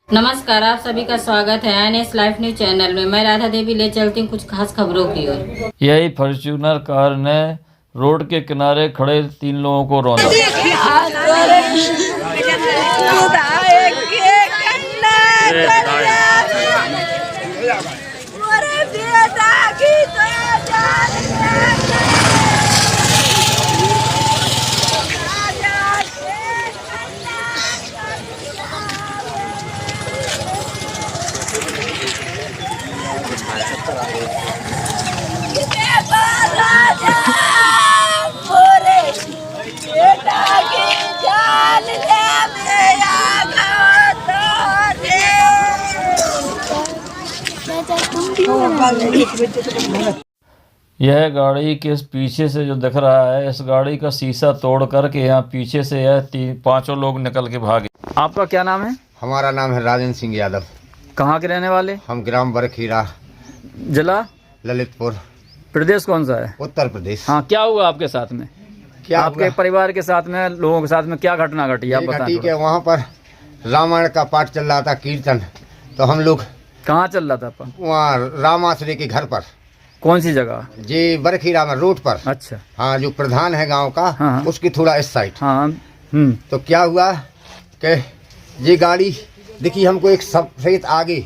नमस्कार, आप सभी का स्वागत है INS लाइव न्यूज चैनल में। मैं राधा देवी ले चलती हूँ कुछ खास खबरों की ओर। यही फॉर्च्यूनर कार ने रोड के किनारे खड़े 3 लोगों को रौंदा। यह गाड़ी के पीछे से जो दिख रहा है, इस गाड़ी का शीशा तोड़ करके यहाँ पीछे से यह 5 लोग निकल के भागे। आपका क्या नाम है? हमारा नाम है राजेंद्र सिंह यादव। कहाँ के रहने वाले? हम ग्राम बरखीरा, जिला ललितपुर, प्रदेश कौन सा है? उत्तर प्रदेश। हाँ, क्या हुआ आपके साथ में? क्या आपके हुआ? परिवार के साथ में, लोगों के साथ में क्या घटना घटी आप बताएं। ठीक है, वहाँ पर रामायण का पाठ चल रहा था, कीर्तन। तो हम लोग कहाँ चल रहा था आपका? वहाँ रामाश्रय के घर पर। कौन सी जगह? जी बरखीरा में, रोड पर। अच्छा। हाँ, जो प्रधान है गांव का, हाँ। उसकी थोड़ा इस साइड। हाँ। तो क्या हुआ कि ये गाड़ी दिखी हमको एक सफेद आगे।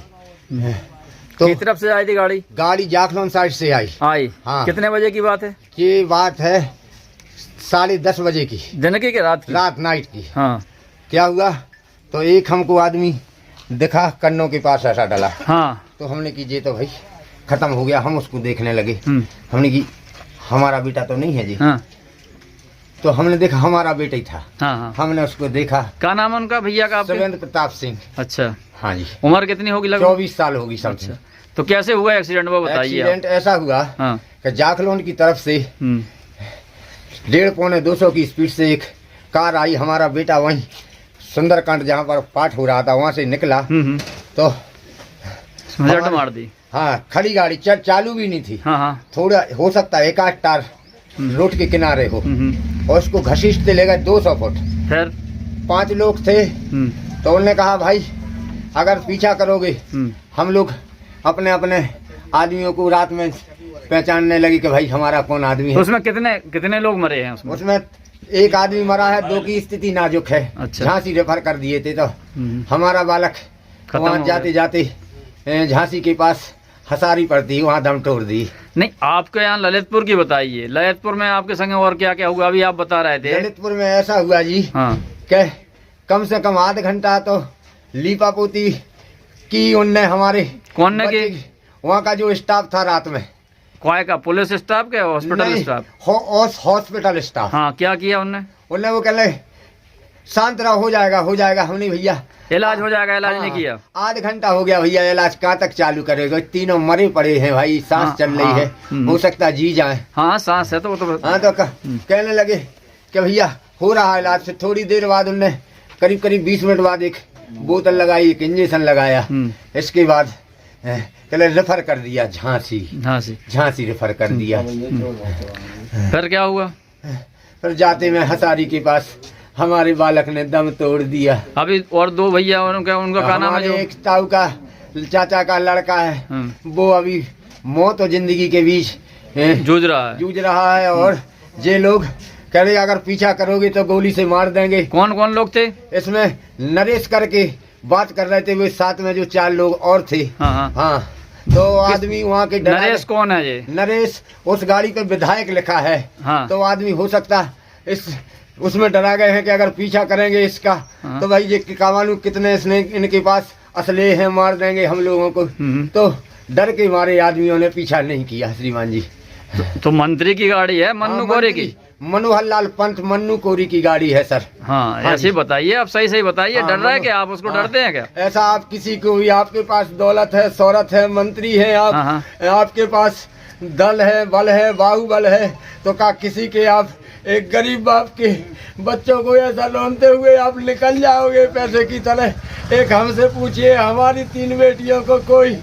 तो किस तरफ से आई थी गाड़ी? गाड़ी जाखलोन साइड से आई। हाँ। कितने बजे की बात है? ये बात है 10:30 बजे की, दिन की कि रात की? रात नाइट की। हाँ। क्या हुआ, तो एक हमको आदमी दिखा कन्नों के पास ऐसा डला। हाँ। तो हमने की ये तो भाई खत्म हो गया। हम उसको देखने लगे। हमने की हमारा बेटा तो नहीं है जी। हाँ। तो हमने देखा हमारा बेटा ही था। हाँ। हाँ। हमने उसको देखा। क्या नाम है उनका भैया का आपके? सुरेंद्र प्रताप सिंह। अच्छा। हाँ जी। उम्र कितनी होगी लगभग? 24 साल होगी समथिंग। अच्छा। तो कैसे हुआ एक्सीडेंट, वो बताइए। एक्सीडेंट ऐसा हुआ हाँ। कि जाखलोन की तरफ से 150-200 की स्पीड से एक कार आई। हमारा बेटा वहीं सुंदरकांड जहाँ पर पाठ हो रहा था वहाँ से निकला। तो झट मार दी। हाँ, खड़ी गाड़ी चालू भी नहीं थी। हाँ। हाँ। थोड़ा हो सकता है 1-8 टार रोड के किनारे हो। और उसको घसीटते ले गए 200 फुट। फिर 5 लोग थे। तो उन्होंने कहा भाई अगर पीछा करोगे। हम लोग अपने अपने आदमियों को रात में पहचानने लगी कि भाई हमारा कौन आदमी है। तो उसमें कितने लोग मरे हैं उसमें? उसमें एक आदमी मरा है, 2 की स्थिति नाजुक है। अच्छा। झांसी रेफर कर दिए थे। तो हमारा बालक वहाँ जाते जाते झांसी के पास हसारी पड़ती, वहाँ दम तोड़ दी। नहीं, आपके यहाँ ललितपुर की बताइए। ललितपुर में आपके संग और क्या क्या हुआ, अभी आप बता रहे थे। ललितपुर में ऐसा हुआ जी। हाँ। कि कम से कम आध घंटा तो लीपा पोती की उनने हमारे। कौन ने की? वहाँ का जो स्टाफ था रात में। क्या का? पुलिस स्टाफ के? Hospital staff? Hospital staff. हाँ। क्या किया उनने? वो कह रहे शांत रहो, हो जाएगा। हमने भैया इलाज हो जाएगा, इलाज नहीं किया। आध घंटा हो गया भैया, इलाज कहाँ तक चालू करेगा? तीनों मरे पड़े हैं भाई, सांस चल रही है। हो सकता है जी जाए। हाँ, सांस है तो वो तो। हाँ, तो कहने लगे कि भैया हो रहा है इलाज। से थोड़ी देर बाद उनने करीब 20 मिनट बाद एक बोतल लगाई, एक इंजेक्शन लगाया। इसके बाद कहले रेफर कर दिया झांसी रेफर कर दिया। फिर क्या हुआ? फिर जाते में हसारी के पास हमारे बालक ने दम तोड़ दिया। अभी और 2 भैया उनका क्या नाम है? जो एक ताऊ का चाचा का लड़का है, वो अभी मौत और जिंदगी के बीच जूझ रहा है। और ये लोग कह रहे अगर पीछा करोगे तो गोली से मार देंगे। कौन कौन लोग थे इसमें? नरेश करके बात कर रहे थे, वे साथ में जो 4 लोग और थे। हाँ। तो आदमी वहाँ के नरेश कौन है ये? नरेश उस गाड़ी पे विधायक लिखा है। हाँ। तो आदमी हो सकता उसमें डरा गए हैं कि अगर पीछा करेंगे इसका। तो भाई ये कामालू कितने इनके पास असले हैं, मार देंगे हम लोगों को। तो डर के मारे आदमियों ने पीछा नहीं किया श्रीमान जी। तो मंत्री की गाड़ी है, मन्नू कोरी की? मनोहर लाल पंत मन्नू कोरी की गाड़ी है सर। हाँ, ऐसे बताइए, आप सही बताइए। डर रहा है क्या? आप उसको डरते हैं क्या? ऐसा आप किसी को भी, आपके पास दौलत है, शोहरत है, मंत्री है आप, आपके पास दल है, बल है, बाहुबल है, तो क्या किसी के आप एक गरीब बाप के बच्चों को ऐसा लोनते हुए आप निकल जाओगे पैसे की तरह? एक हमसे पूछिए, हमारी 3 बेटियों को कोई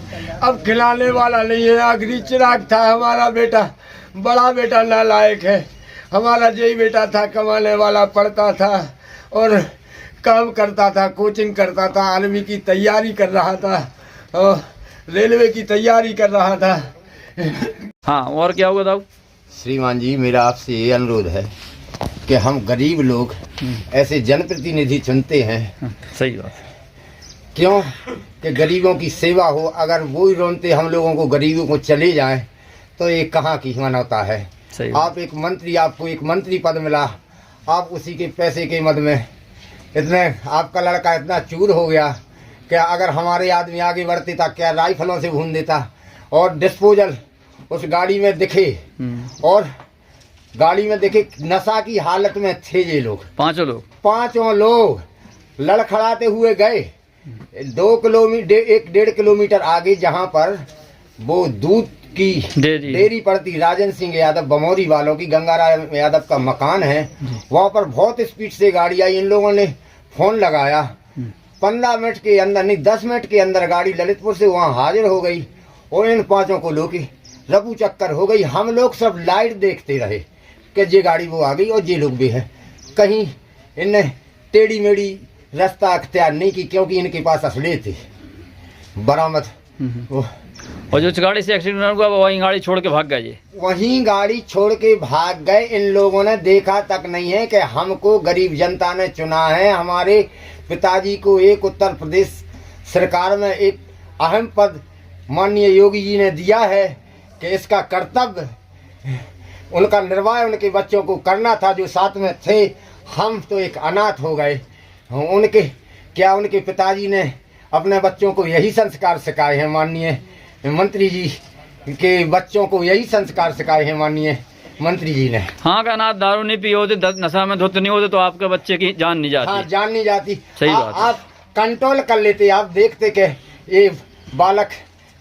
अब खिलाने वाला नहीं है। आखिरी चिराग था हमारा बेटा, बड़ा बेटा नालायक है। हमारा यही बेटा था, कमाने वाला, पढ़ता था और काम करता था, कोचिंग करता था, आर्मी की तैयारी कर रहा था और रेलवे की तैयारी कर रहा था। हाँ, और क्या हुआ था? श्रीमान जी, मेरा आपसे ये अनुरोध है कि हम गरीब लोग ऐसे जनप्रतिनिधि चुनते हैं, सही बात। क्यों कि गरीबों की सेवा हो। अगर वो ही रोनते हम लोगों को, गरीबों को चले जाएं, तो ये कहाँ की मानवता है। सही आप एक मंत्री, आपको एक मंत्री पद मिला, आप उसी के पैसे के मद में इतने, आपका लड़का इतना चूर हो गया कि अगर हमारे आदमी आगे बढ़ते था क्या राइफलों से भून देता। और डिस्पोजल उस गाड़ी में दिखे, और गाड़ी में देखे नशा की हालत में थे ये लोग, पांचों लोग लड़खड़ाते हुए गए 1.5 किलोमीटर आगे, जहां पर वो दूध की डेयरी पड़ती, राजन सिंह यादव बमौरी वालों की, गंगाराम यादव का मकान है, वहां पर बहुत स्पीड से गाड़ी आई। इन लोगों ने फोन लगाया, 15 मिनट के अंदर, नहीं 10 मिनट के अंदर गाड़ी ललितपुर से वहां हाजिर हो गई और इन पांचों को लोग रफू चक्कर हो गई। हम लोग सब लाइट देखते रहे कि ये गाड़ी वो आ गई और ये लोग भी है। कहीं इनने टेढ़ी मेढ़ी रास्ता अख्तियार नहीं की, क्योंकि इनके पास असले थे बरामद। और जो गाड़ी से एक्सीडेंट हुआ वहीं गाड़ी छोड़ के भाग गए, वहीं गाड़ी छोड़ के भाग गए। इन लोगों ने देखा तक नहीं है कि हमको गरीब जनता ने चुना है, हमारे पिताजी को एक उत्तर प्रदेश सरकार में एक अहम पद माननीय योगी जी ने दिया है कि इसका कर्तव्य, उनका निर्वाह उनके बच्चों को करना था जो साथ में थे। हम तो एक अनाथ हो गए। उनके पिताजी ने अपने बच्चों को यही संस्कार सिखाए हैं, माननीय मंत्री जी के बच्चों को यही संस्कार सिखाए हैं माननीय मंत्री जी ने। हाँ, का अनाथ दारू नहीं पिए होते, नशा में धुत नहीं होते तो आपके बच्चे की जान नहीं जाती। हाँ, जान नहीं जाती। सही बात है। आप कंट्रोल कर लेते, आप देखते कि ये बालक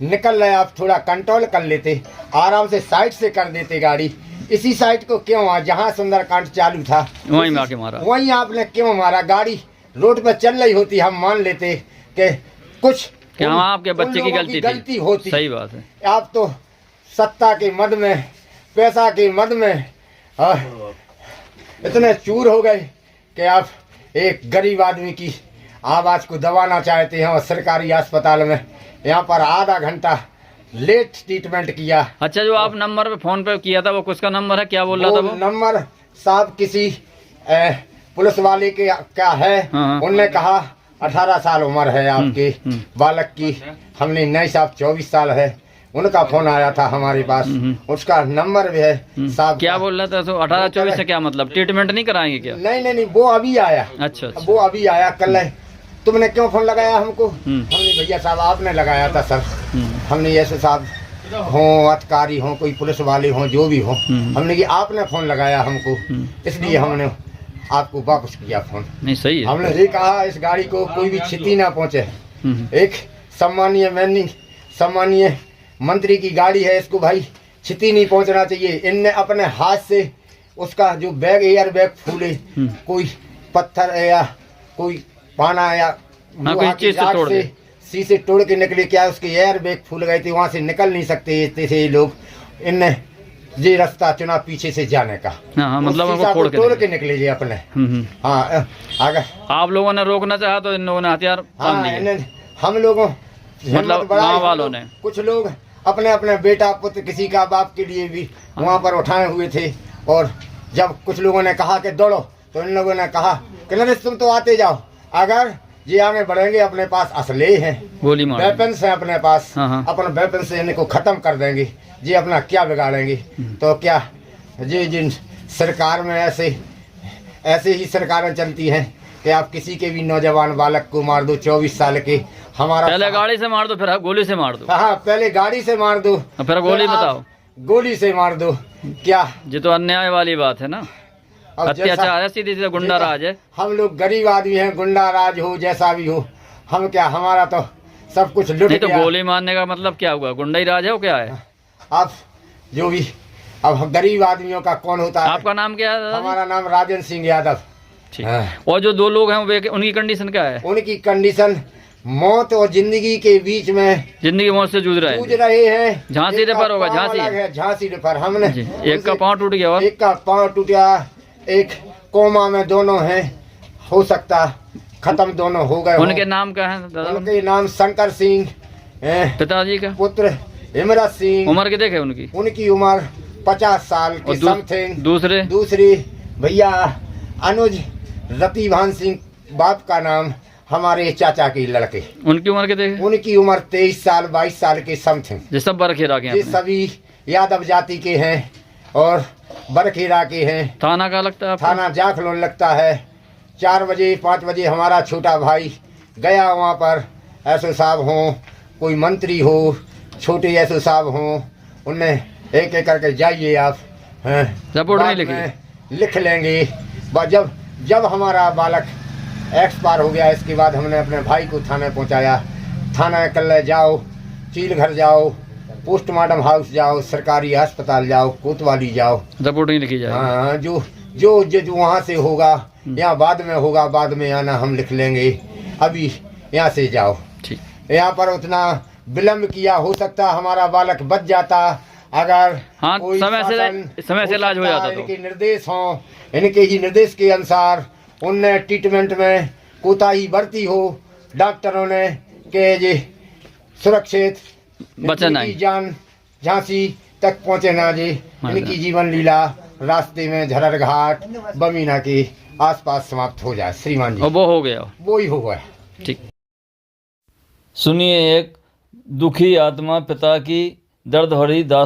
निकल रहे, आप थोड़ा कंट्रोल कर लेते, आराम से साइड से कर देते गाड़ी। इसी साइड को क्यों, जहाँ सुंदरकांड चालू था वहीं आके मारा, वहीं आपने क्यों मारा। गाड़ी रोड पर चल रही होती, हम मान लेते कि कुछ आपके बच्चे की गलती होती। सही बात है। आप तो सत्ता के मद में, पैसा के मद में इतने चूर हो गए कि आप एक गरीब आदमी की आवाज को दबाना चाहते हैं। और सरकारी अस्पताल में यहाँ पर आधा घंटा लेट ट्रीटमेंट किया। अच्छा, जो आप नंबर पे फोन पे किया था वो किसका नंबर है, क्या बोल रहा था वो? नंबर साहब किसी पुलिस वाले के क्या है। उनने कहा 18 साल उम्र है आपके बालक की। हमने नहीं साहब 24 साल है। उनका फोन आया था हमारे पास, उसका नंबर भी है साहब। क्या बोल रहा था? तो 18-24 से क्या मतलब, ट्रीटमेंट नहीं कराएंगे क्या? नहीं, वो अभी आया। अच्छा। वो अभी आया कल। तुमने क्यों फोन लगाया हमको? हमने भैया साहब आपने लगाया था सर। हमने ऐसे साहब हो, अधिकारी हो, कोई पुलिस वाले हो, जो भी हो, हमने कि आपने फोन लगाया हमको, इसलिए हमने आपको वापस किया फोन। नहीं, सही है। हमने ये कहा इस गाड़ी को कोई भी क्षति ना पहुंचे। एक सम्मानीय मंत्री की गाड़ी है, इसको भाई क्षति नहीं पहुंचना चाहिए। इनने अपने हाथ से उसका जो बैग, एयर बैग फूले, कोई पत्थर या कोई पाना या कोई चीज से तोड़ दे, शीशे तोड़ के निकले। क्या उसके एयर बैग फूल गए थे, वहां से निकल नहीं सकते थे लोग। इनने ये रास्ता चुना पीछे से जाने का। हाँ, मतलब तोड़ के निकले जी अपने। हाँ, अगर आप लोगों ने रोकना चाहा तो इन लोगों ने हथियार हाँ, हम लोगों मतलब गाँव वालों ने, कुछ लोग अपने अपने बेटा पुत्र किसी का बाप के लिए भी वहाँ पर उठाए हुए थे। और जब कुछ लोगों ने कहा कि दौड़ो, तो इन लोगों ने कहा कि नरेश तुम तो आते जाओ, अगर ये आगे बढ़ेंगे अपने पास असले हैं, गोली मार वेपन्स हैं अपने पास, अपने वेपन से इनको खत्म कर देंगे, ये अपना क्या बिगाड़ेंगे। तो क्या ये जिन सरकार में ऐसे ही सरकारें चलती हैं कि आप किसी के भी नौजवान बालक को मार दो, 24 साल के। हमारा पहले गाड़ी से मार दो, फिर गोली से मार दो। हाँ, पहले गाड़ी से मार दो, फिर गोली बताओ, गोली से मार दो। क्या ये तो अन्याय वाली बात है ना, अत्याचार है, सीधे सीधे गुंडा राज है। हम लोग गरीब आदमी हैं, गुंडा राज हो जैसा भी हो, हम क्या, हमारा तो सब कुछ लुट गया। तो गोली मारने का मतलब क्या हुआ, गुंडा ही राज है वो क्या है? आप जो भी, अब गरीब आदमियों का कौन होता है। आपका नाम क्या है? हमारा नाम राजन सिंह यादव। और जो 2 लोग हैं उनकी कंडीशन क्या है? उनकी कंडीशन मौत और जिंदगी के बीच में, जिंदगी मौत से जूझ रहे हैं। झांसी रेफर होगा, झांसी रेफर। हमने एक का पाँव टूट गया, एक का पाँव टूट गया, एक कोमा में दोनों हैं, हो सकता खत्म दोनों हो गए। उनके नाम क्या है दादा? उनके नाम शंकर सिंह, पिताजी का पुत्र हिमरत सिंह। उम्र कितने है उनकी? उनकी उम्र 50 साल की समथिंग। दूसरी भैया अनुज रतिभान सिंह, बाप का नाम, हमारे चाचा के लड़के। उनकी उम्र कितने है? उनकी उम्र 23 साल 22 साल के समथिंग। ये सब बरखेड़ा के हैं? ये सभी यादव जाति के हैं और बरखेड़ा के हैं। थाना का लगता है? थाना जाखलोन लगता है। 4 बजे 5 बजे हमारा छोटा भाई गया वहाँ पर। एसओ साहब हों, कोई मंत्री हो, छोटे एसओ साहब हों, उनने एक एक करके जाइए आप, रिपोर्ट नहीं लिख लेंगे। जब हमारा बालक एक्सपायर हो गया, इसके बाद हमने अपने भाई को थाने पहुंचाया। थाना कल जाओ, चीलघर जाओ, पोस्टमार्टम हाउस जाओ, सरकारी अस्पताल जाओ, कोतवाली जाओ, रिपोर्ट नहीं लिखी जाएगी। हाँ, जो वहाँ से होगा या बाद में होगा, बाद में आना, हम लिख लेंगे। अभी यहाँ से जाओ। ठीक। यहाँ पर उतना विलम्ब किया, हो सकता हमारा बालक बच जाता अगर हाँ, समय से इलाज हो जाता। इनके निर्देश हों, इनके ही निर्देश के अनुसार उनने ट्रीटमेंट में कोताही बरती हो, डॉक्टरों ने के जी सुरक्षित बचना जान झांसी तक पहुँचे ना जी। इनकी जीवन लीला रास्ते में झरर घाट बमीना के आसपास समाप्त हो जाए श्रीमान जी। वो हो गया, वो ही हो गया। ठीक। सुनिए एक दुखी आत्मा पिता की दर्द भरी दास्तान।